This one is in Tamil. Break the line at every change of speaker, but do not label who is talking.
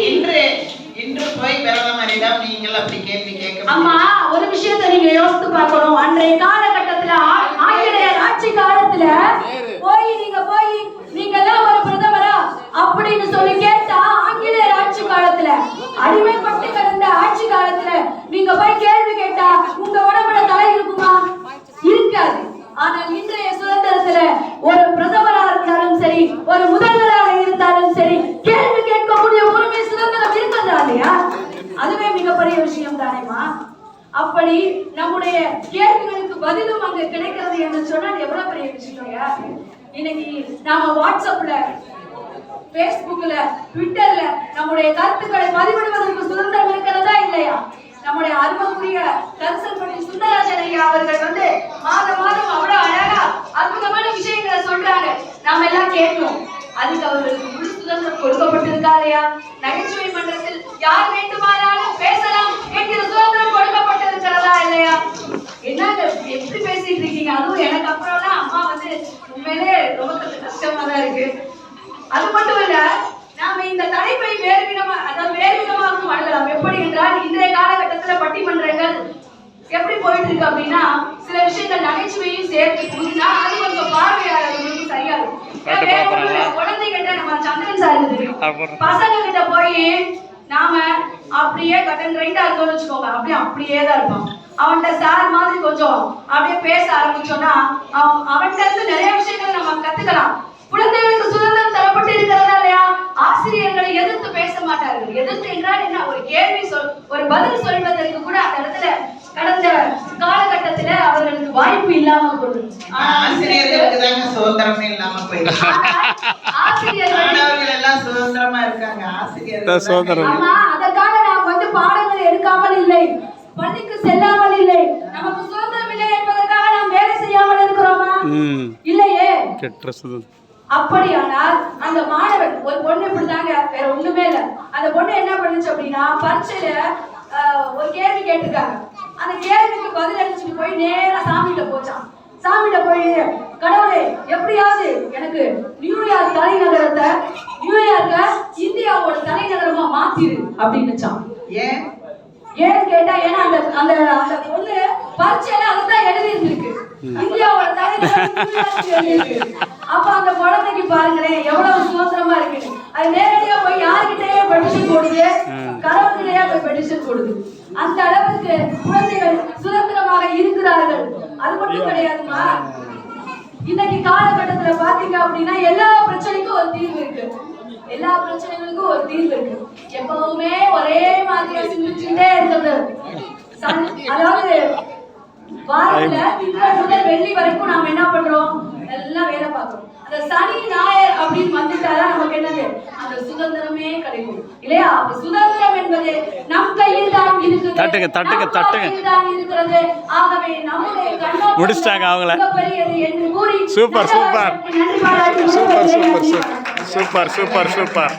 இன்று இன்று போய் பிரதமரிடம் நீங்கள் அப்படி கேள்வி கேட்க
அம்மா ஒரு விஷயத்தை நீங்க யோசித்து பார்க்கணும். அன்றைய காலகட்டத்துல ஆங்கிலேயர் ஆட்சி காலத்துல போய் நீங்க எல்லாம் ஒரு பிரதமரா அப்படின்னு சொல்லி கேட்டா, ஆங்கிலேயர் ஆட்சி காலத்துல அடிமைப்பட்டு கிடந்த ஆட்சி காலத்துல நீங்க போய் கேள்வி கேட்டா உங்க உடம்புல தலை இருக்குமா? இருக்காது. ஆனால் இன்றைய சுதந்திரத்துல ஒரு பிரதமரா இருந்தாலும் சரி, ஒரு முதல்வராக இருந்தாலும் சரி, கேள்வி கேட்கக்கூடிய உரிமை சுதந்திரம் இருக்கிறதா இல்லையா? அதுவே மிகப்பெரிய விஷயம் தானேமா. அப்படி நம்முடைய கேள்விகளுக்கு பதிலும் அங்க கிடைக்கிறது என்று சொன்னால் எவ்வளவு பெரிய விஷயம். இன்னைக்கு நாம வாட்ஸ்அப்ல, பேஸ்புக்ல, ட்விட்டர்ல நம்முடைய கருத்துக்களை பதிவிடுவதற்கு சுதந்திரம் இருக்கிறதா இல்லையா? நம்முடைய அருமைக்குரிய கரிசல்பட்டி சுந்தரராஜன் ஐயா அவர்கள் மாதம் அவ்வளவு அழகா அற்புதமான விஷயங்களை சொல்றாங்க. நாம எல்லாம் கேட்கணும். அதுக்கு அவர்களுக்கு முழு சுதந்திரம் கொடுக்கப்பட்டிருக்கா இல்லையா? நகைச்சுவை மன்றத்தில் யார் வேண்டுமானாலும் பேசலாம் என்கிற சுதந்திரம் கொடுக்கப்பட்டிருக்கிறதா இல்லையா? என்னங்க எப்படி பேசிட்டு இருக்கீங்க? அதுவும் எனக்கு அப்புறம் தான் அம்மா உண்மையிலே ரொம்ப கஷ்டமா தான் இருக்கு. அது மட்டும் இல்ல, நாம இந்த தலைப்பை வேறு விதமாகவும் அணுகலாம். எப்படி என்றால், இன்றைய காலகட்டத்துல பட்டிமன்றங்கள் எப்படி போயிட்டு இருக்கு அப்படின்னா, சில விஷயங்கள் நகைச்சுவையும் சேர்த்து புரிஞ்சா அது கொஞ்சம் பார்வையாளர்களுக்கு சரியா இருக்கும். குழந்தைகிட்ட நம்ம சந்திரன் சாருக்கு தெரியும், பசங்க கிட்ட போய் நாம அப்படியே கட்டன் ரைட்டா இருக்கோம்னு வச்சுக்கோங்க, அப்படியே தான் இருப்பான். அவன்கிட்ட சார் மாதிரி கொஞ்சம் அப்படியே பேச ஆரம்பிச்சோம்னா அவன்கிட்ட இருந்து நிறைய விஷயங்களை நம்ம கத்துக்கலாம். குழந்தைகளுக்கு சுதந்திரம் தரப்பட்டு இருக்கிறதா இல்லையா? ஆசிரியர்களை எதிர்த்து பேச மாட்டார்கள். எதிர்த்து என்றால் என்ன? ஒரு கேள்வி ஒரு பதில் சொல்வதற்கு கூட அந்த இடத்துல கடந்த காலகட்டத்துல அவர்களுக்கு வாய்ப்பு இல்லாம போகுது.
ஆசிரியர்களுக்கு தாங்க சுதந்திரம் இல்லாம போயிடுச்சு. ஆசிரியர்கள் எல்லாம் சுதந்திரமா இருக்காங்க. ஆசிரியர்கள் சுதந்திரம்.
ஆமா, அதற்காக நாம் பாடங்கள் எடுக்காமல் இல்லை, பள்ளிக்கு செல்லாமல் இல்லை, நமக்கு சுதந்திரம் இல்லை என்பதற்காக நாம் வேலை செய்யாமல் இருக்கிறோமா? இல்லையே. அப்படியானால் அந்த மாணவன், ஒரு பொண்ணு இப்படிதாங்க, வேற ஒண்ணுமே இல்ல. அந்த பொண்ணு என்ன பண்ணுச்சு அப்படின்னா, பரீட்சையில ஒரு கேள்வி கேட்டிருக்காங்க. அந்த கேள்விக்கு பதில் அளிச்சுட்டு போய் நேரா சாமிகிட்ட போச்சான். சாமிகிட்ட போய், கடவுளே எப்படியாவது எனக்கு நியூயார்க் தலைநகரத்தை இந்தியாவோட தலைநகரமா மாத்திரு அப்படின்னுச்சான். ஏன்னு கேட்டா, ஏன்னா அந்த அந்த அந்த பொண்ணு பரீட்சையில அதுதான் எழுதி இருந்திருக்கு, இந்தியாவோட தலைநகரம். அப்ப அந்த குழந்தைக்கு பாருங்களேன் எவ்வளவு சுதந்திரமா இருக்கு. அது நேரடியா போய் யாருக்கிட்டயே பெட்டிஷன் போடுது, கடவுள்கிட்டயே போய் பெட்டிஷன் போடுது. அந்த அளவுக்கு குழந்தைகள் சுதந்திரமாக இருக்கிறார்கள். அது மட்டும் கிடையாதுமா, இன்னைக்கு காலகட்டத்துல பாத்தீங்க அப்படின்னா எல்லா பிரச்சனைக்கும் ஒரு தீர்வு இருக்கு. எல்லா பிரச்சனைகளுக்கும் ஒரு தீர்வு இருக்கு. எப்பவுமே ஒரே மாதிரியா சிந்திச்சுட்டே இருக்கிறது, அதாவது வாரத்துல திங்கள் முதல் வெள்ளி வரைக்கும் நாம என்ன பண்றோம்? எல்லாம் வேலை பார்க்கிறோம். அந்த சனி ஞாயிறு அப்படின்னு வந்துட்டாதான் நமக்கு என்னது? அந்த சுதந்திரமே கிடைக்கும் இல்லையா? அப்ப சுதந்திரம் என்பது நம் கையில் தான் இருக்கிறது. ஆகவே நம்முடைய கண்ணோட்டம் என்று கூறி
super super super super super super super super.